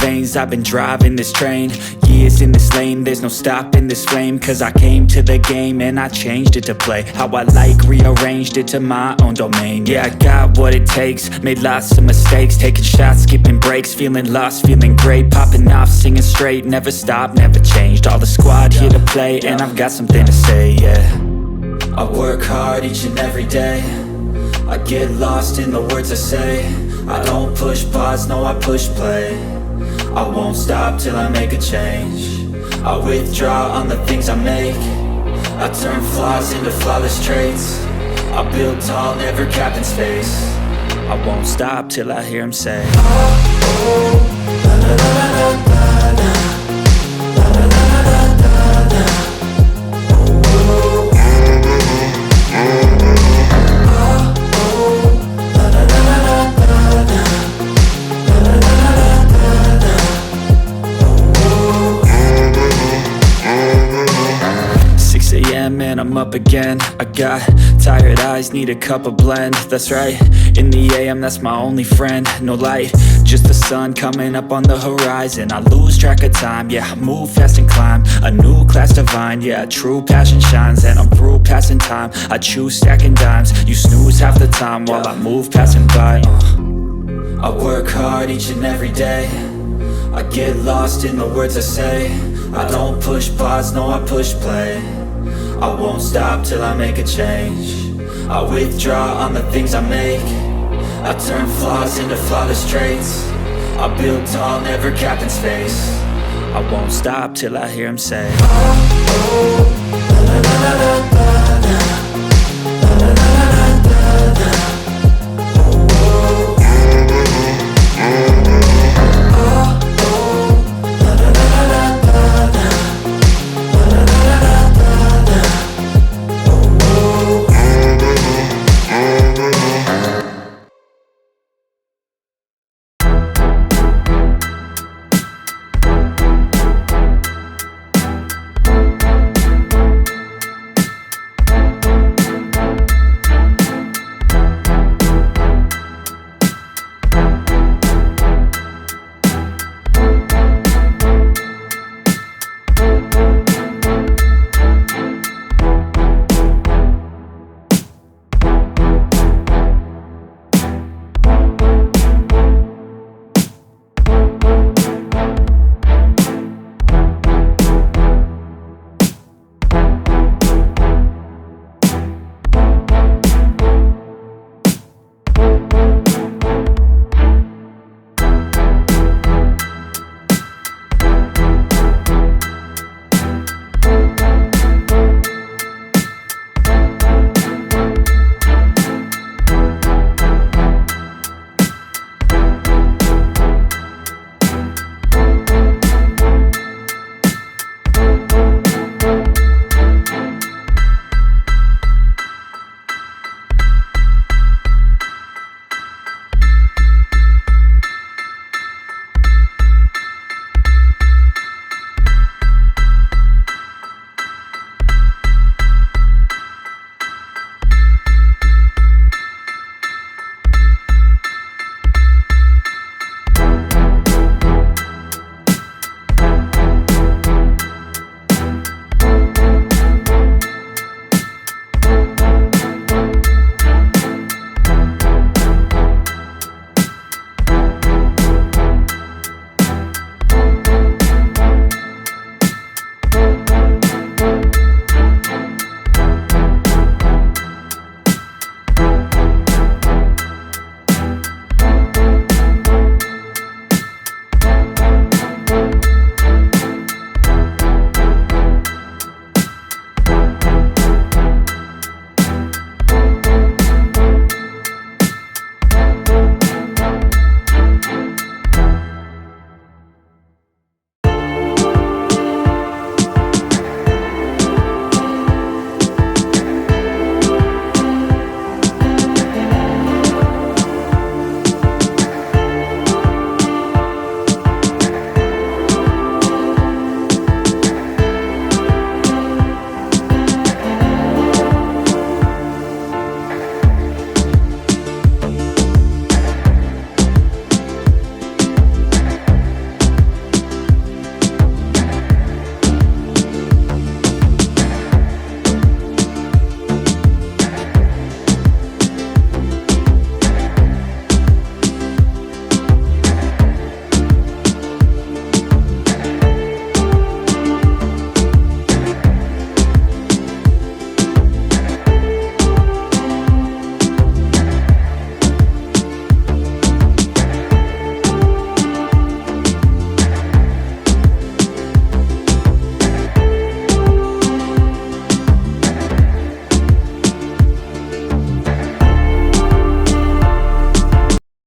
veins, I've been driving this train. Years in this lane, there's no stopping this flame. Cause I came to the game and I changed it to play how I like, rearranged it to my own domain. Yeah, I got what it takes, made lots of mistakes, taking shots, skipping breaks, feeling lost, feeling great, popping off, singing straight, never stopped, never changed. All the squad here to play, and I've got something to say, yeah. I work hard each and every day, I get lost in the words I say. I don't push pause, no I push play. I won't stop till I make a change. I withdraw on the things I make. I turn flaws into flawless traits. I build tall, never capped in space. I won't stop till I hear him say, oh, oh, la, la, la, la, la, la. And I'm up again. I got tired eyes, need a cup of blend. That's right, in the AM, that's my only friend. No light, just the sun coming up on the horizon. I lose track of time, yeah, I move fast and climb a new class divine, yeah, true passion shines. And I'm through passing time, I choose stacking dimes. You snooze half the time while I move passing by. I work hard each and every day, I get lost in the words I say. I don't push pause, no I push play. I won't stop till I make a change. I withdraw on the things I make. I turn flaws into flawless traits. I build tall, never capped in space. I won't stop till I hear him say, oh, oh, la, la, la, la, la.